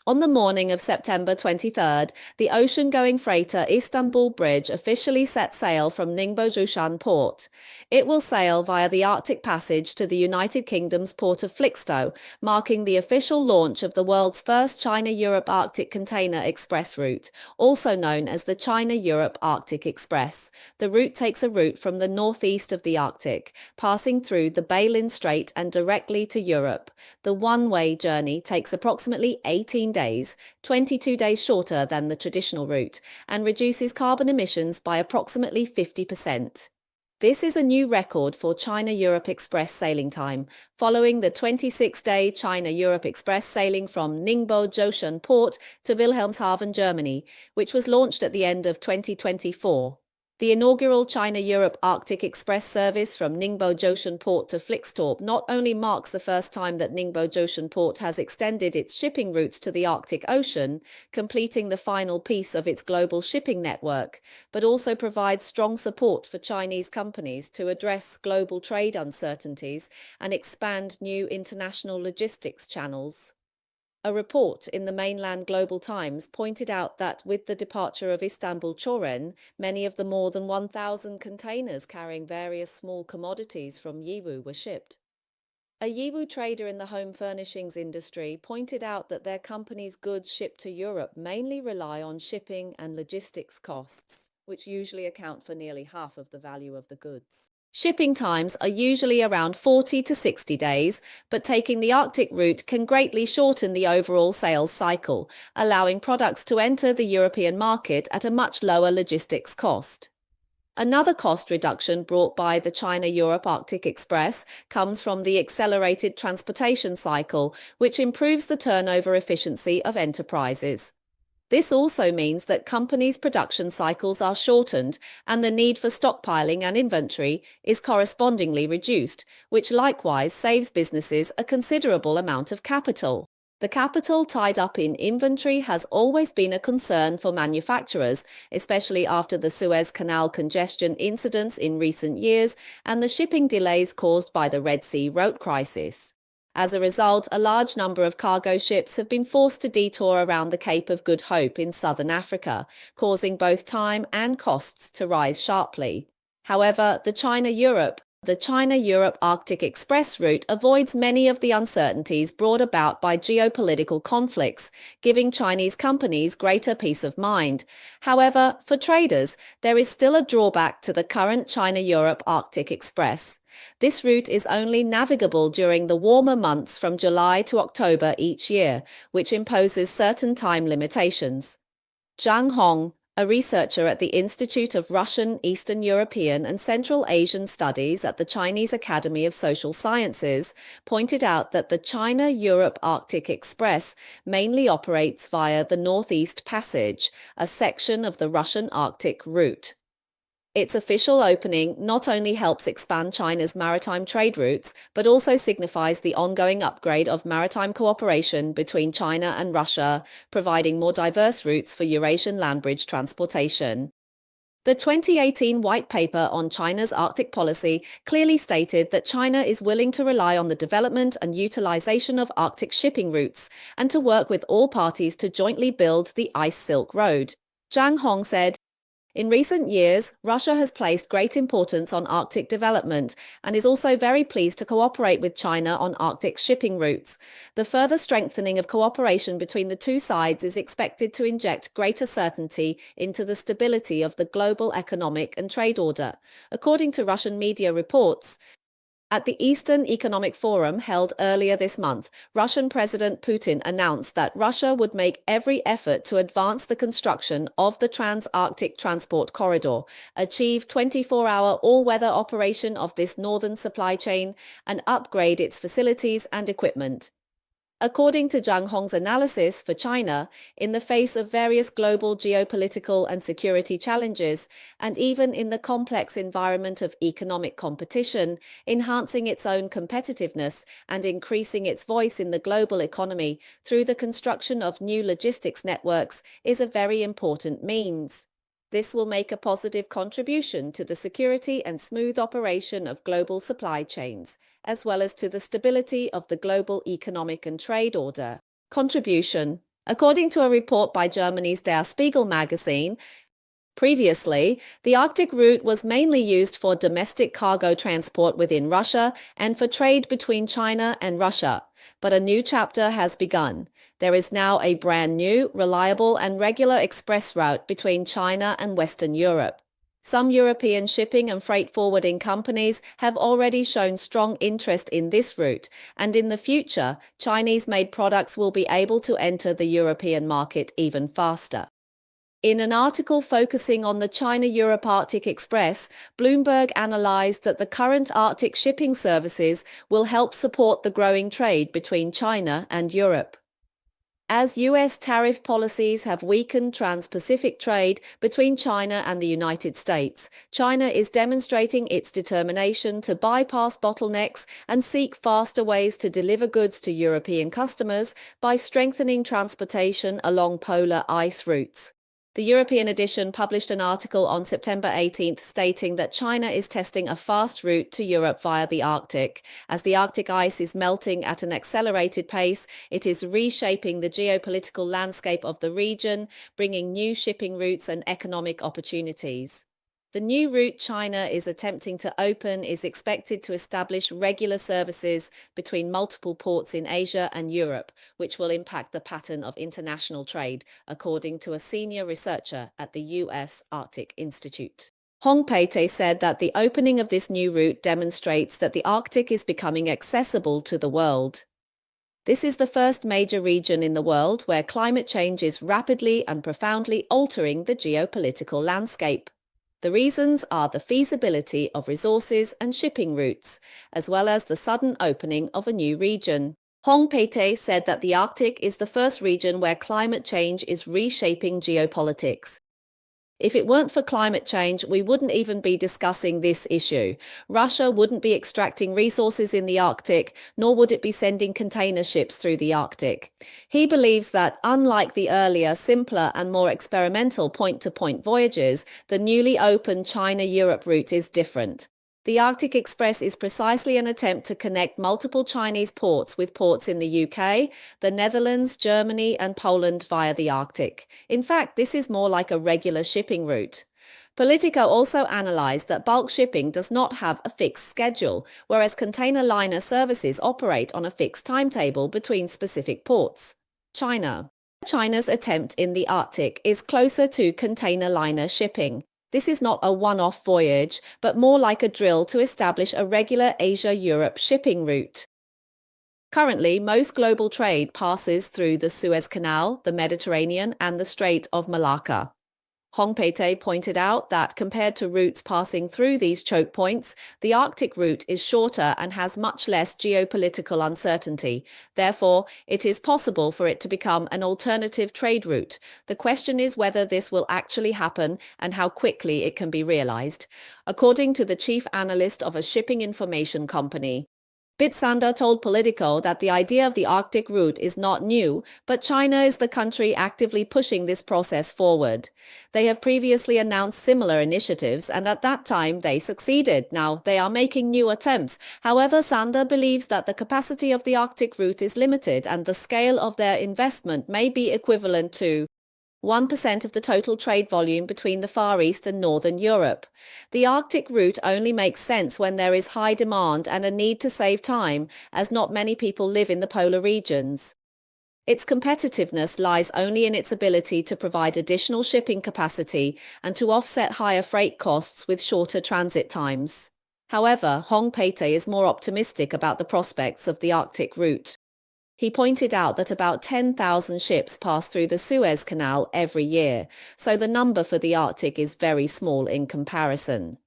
On the morning of September 23rd, the ocean-going freighter Istanbul Bridge officially set sail from Ningbo-Zhoushan port. It will sail via the Arctic Passage to the United Kingdom's port of Felixstowe, marking the official launch of the world's first China-Europe Arctic Container Express route, also known as the China-Europe Arctic Express. The route takes a route from the northeast of the Arctic, passing through the Bering Strait and directly to Europe. The one-way journey takes approximately 18 days, 22 days shorter than the traditional route, and reduces carbon emissions by approximately 50%. This is a new record for China-Europe Express sailing time, following the 26-day China-Europe Express sailing from Ningbo-Zhoushan port to Wilhelmshaven, Germany, which was launched at the end of 2024. The inaugural China-Europe Arctic Express service from Ningbo-Zhoushan port to Felixstowe not only marks the first time that Ningbo-Zhoushan port has extended its shipping routes to the Arctic Ocean, completing the final piece of its global shipping network, but also provides strong support for Chinese companies to address global trade uncertainties and expand new international logistics channels. A report in the mainland Global Times pointed out that with the departure of Istanbul Çoren, many of the more than 1,000 containers carrying various small commodities from Yiwu were shipped. A Yiwu trader in the home furnishings industry pointed out that their company's goods shipped to Europe mainly rely on shipping and logistics costs, which usually account for nearly half of the value of the goods. Shipping times are usually around 40 to 60 days, but taking the Arctic route can greatly shorten the overall sales cycle, allowing products to enter the European market at a much lower logistics cost. Another cost reduction brought by the China-Europe Arctic Express comes from the accelerated transportation cycle, which improves the turnover efficiency of enterprises. This also means that companies' production cycles are shortened and the need for stockpiling and inventory is correspondingly reduced, which likewise saves businesses a considerable amount of capital. The capital tied up in inventory has always been a concern for manufacturers, especially after the Suez Canal congestion incidents in recent years and the shipping delays caused by the Red Sea route crisis. As a result, a large number of cargo ships have been forced to detour around the Cape of Good Hope in southern Africa, causing both time and costs to rise sharply. However, the China-Europe Arctic Express route avoids many of the uncertainties brought about by geopolitical conflicts, giving Chinese companies greater peace of mind. However, for traders, there is still a drawback to the current China-Europe Arctic Express. This route is only navigable during the warmer months from July to October each year, which imposes certain time limitations. Zhang Hong, a researcher at the Institute of Russian, Eastern European and Central Asian Studies at the Chinese Academy of Social Sciences, pointed out that the China-Europe Arctic Express mainly operates via the Northeast Passage, a section of the Russian Arctic route. Its official opening not only helps expand China's maritime trade routes, but also signifies the ongoing upgrade of maritime cooperation between China and Russia, providing more diverse routes for Eurasian land bridge transportation. The 2018 White Paper on China's Arctic policy clearly stated that China is willing to rely on the development and utilization of Arctic shipping routes and to work with all parties to jointly build the Ice Silk Road. Zhang Hong said, "In recent years, Russia has placed great importance on Arctic development and is also very pleased to cooperate with China on Arctic shipping routes. The further strengthening of cooperation between the two sides is expected to inject greater certainty into the stability of the global economic and trade order." According to Russian media reports, at the Eastern Economic Forum held earlier this month, Russian President Putin announced that Russia would make every effort to advance the construction of the Trans-Arctic Transport Corridor, achieve 24-hour all-weather operation of this northern supply chain, and upgrade its facilities and equipment. According to Zhang Hong's analysis, for China, in the face of various global geopolitical and security challenges, and even in the complex environment of economic competition, enhancing its own competitiveness and increasing its voice in the global economy through the construction of new logistics networks is a very important means. This will make a positive contribution to the security and smooth operation of global supply chains, as well as to the stability of the global economic and trade order. Contribution. According to a report by Germany's Der Spiegel magazine, previously, the Arctic route was mainly used for domestic cargo transport within Russia and for trade between China and Russia. But a new chapter has begun. There is now a brand new, reliable, and regular express route between China and Western Europe. Some European shipping and freight forwarding companies have already shown strong interest in this route, and in the future, Chinese-made products will be able to enter the European market even faster. In an article focusing on the China-Europe Arctic Express, Bloomberg analyzed that the current Arctic shipping services will help support the growing trade between China and Europe. As U.S. tariff policies have weakened trans-Pacific trade between China and the United States, China is demonstrating its determination to bypass bottlenecks and seek faster ways to deliver goods to European customers by strengthening transportation along polar ice routes. The European edition published an article on September 18th stating that China is testing a fast route to Europe via the Arctic. As the Arctic ice is melting at an accelerated pace, it is reshaping the geopolitical landscape of the region, bringing new shipping routes and economic opportunities. The new route China is attempting to open is expected to establish regular services between multiple ports in Asia and Europe, which will impact the pattern of international trade, according to a senior researcher at the U.S. Arctic Institute. Hong Pei-te said that the opening of this new route demonstrates that the Arctic is becoming accessible to the world. This is the first major region in the world where climate change is rapidly and profoundly altering the geopolitical landscape. The reasons are the feasibility of resources and shipping routes, as well as the sudden opening of a new region. Hong Pei-te said that the Arctic is the first region where climate change is reshaping geopolitics. If it weren't for climate change, we wouldn't even be discussing this issue. Russia wouldn't be extracting resources in the Arctic, nor would it be sending container ships through the Arctic. He believes that, unlike the earlier, simpler and more experimental point-to-point voyages, the newly opened China-Europe route is different. The Arctic Express is precisely an attempt to connect multiple Chinese ports with ports in the UK, the Netherlands, Germany, and Poland via the Arctic. In fact, this is more like a regular shipping route. Politico also analyzed that bulk shipping does not have a fixed schedule, whereas container liner services operate on a fixed timetable between specific ports. China's attempt in the Arctic is closer to container liner shipping. This is not a one-off voyage, but more like a drill to establish a regular Asia-Europe shipping route. Currently, most global trade passes through the Suez Canal, the Mediterranean, and the Strait of Malacca. Hong Pei-te pointed out that compared to routes passing through these choke points, the Arctic route is shorter and has much less geopolitical uncertainty. Therefore, it is possible for it to become an alternative trade route. The question is whether this will actually happen and how quickly it can be realized. According to the chief analyst of a shipping information company, Bitsander told Politico that the idea of the Arctic route is not new, but China is the country actively pushing this process forward. They have previously announced similar initiatives, and at that time they succeeded. Now they are making new attempts. However, Sander believes that the capacity of the Arctic route is limited, and the scale of their investment may be equivalent to 1% of the total trade volume between the Far East and Northern Europe. The Arctic route only makes sense when there is high demand and a need to save time, as not many people live in the polar regions. Its competitiveness lies only in its ability to provide additional shipping capacity and to offset higher freight costs with shorter transit times. However, Hong Pei-te is more optimistic about the prospects of the Arctic route. He pointed out that about 10,000 ships pass through the Suez Canal every year, so the number for the Arctic is very small in comparison.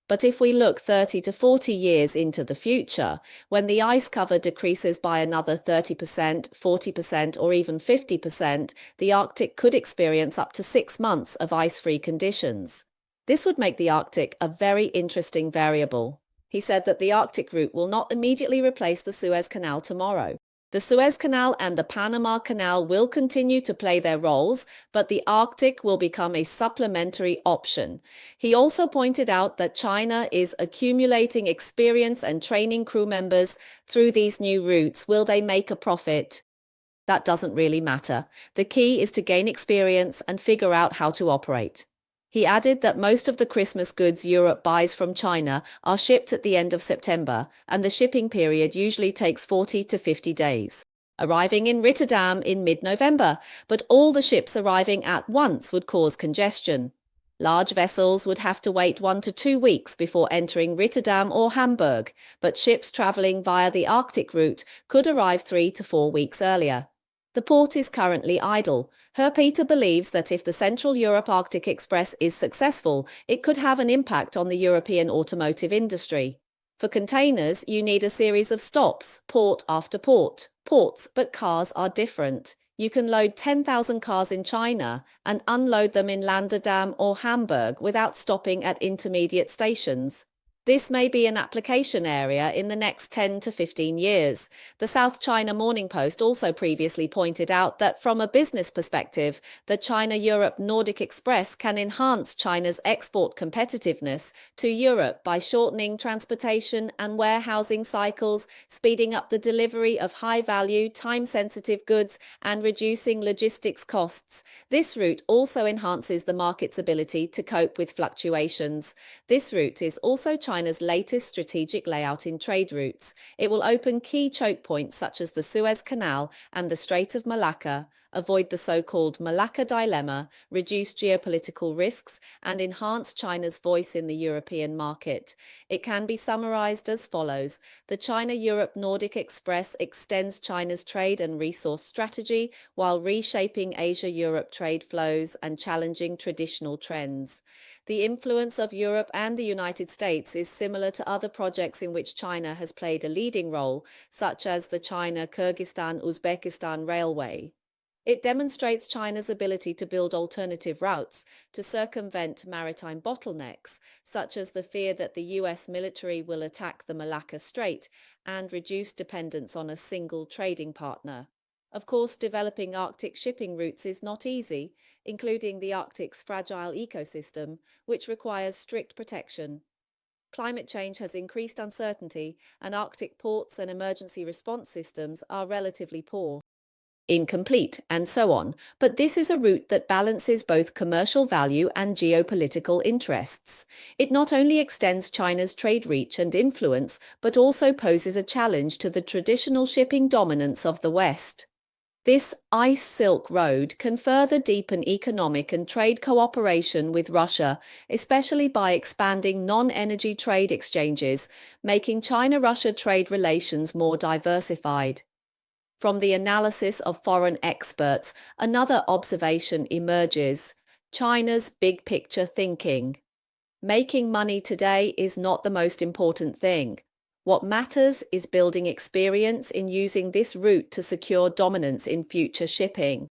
But if we look 30 to 40 years into the future, when the ice cover decreases by another 30%, 40%, or even 50%, the Arctic could experience up to 6 months of ice-free conditions. This would make the Arctic a very interesting variable. He said that the Arctic route will not immediately replace the Suez Canal tomorrow. The Suez Canal and the Panama Canal will continue to play their roles, but the Arctic will become a supplementary option. He also pointed out that China is accumulating experience and training crew members through these new routes. Will they make a profit? That doesn't really matter. The key is to gain experience and figure out how to operate. He added that most of the Christmas goods Europe buys from China are shipped at the end of September, and the shipping period usually takes 40 to 50 days, arriving in Rotterdam in mid-November, but all the ships arriving at once would cause congestion. Large vessels would have to wait 1 to 2 weeks before entering Rotterdam or Hamburg, but ships traveling via the Arctic route could arrive 3 to 4 weeks earlier. The port is currently idle. Peter believes that if the Central Europe Arctic Express is successful, it could have an impact on the European automotive industry. For containers, you need a series of stops, port after port. Ports, but cars are different. You can load 10,000 cars in China and unload them in Rotterdam or Hamburg without stopping at intermediate stations. This may be an application area in the next 10 to 15 years. The South China Morning Post also previously pointed out that from a business perspective, the China-Europe Nordic Express can enhance China's export competitiveness to Europe by shortening transportation and warehousing cycles, speeding up the delivery of high-value, time-sensitive goods, and reducing logistics costs. This route also enhances the market's ability to cope with fluctuations. This route is also China's latest strategic layout in trade routes. It will open key choke points such as the Suez Canal and the Strait of Malacca, avoid the so-called Malacca Dilemma, reduce geopolitical risks, and enhance China's voice in the European market. It can be summarized as follows. The China-Europe Nordic Express extends China's trade and resource strategy while reshaping Asia-Europe trade flows and challenging traditional trends. The influence of Europe and the United States is similar to other projects in which China has played a leading role, such as the China-Kyrgyzstan-Uzbekistan Railway. It demonstrates China's ability to build alternative routes to circumvent maritime bottlenecks, such as the fear that the US military will attack the Malacca Strait, and reduce dependence on a single trading partner. Of course, developing Arctic shipping routes is not easy, including the Arctic's fragile ecosystem, which requires strict protection. Climate change has increased uncertainty, and Arctic ports and emergency response systems are relatively poor, incomplete, and so on, but this is a route that balances both commercial value and geopolitical interests. It not only extends China's trade reach and influence, but also poses a challenge to the traditional shipping dominance of the West. This Ice Silk Road can further deepen economic and trade cooperation with Russia, especially by expanding non-energy trade exchanges, making China-Russia trade relations more diversified. From the analysis of foreign experts, another observation emerges: China's big picture thinking. Making money today is not the most important thing. What matters is building experience in using this route to secure dominance in future shipping.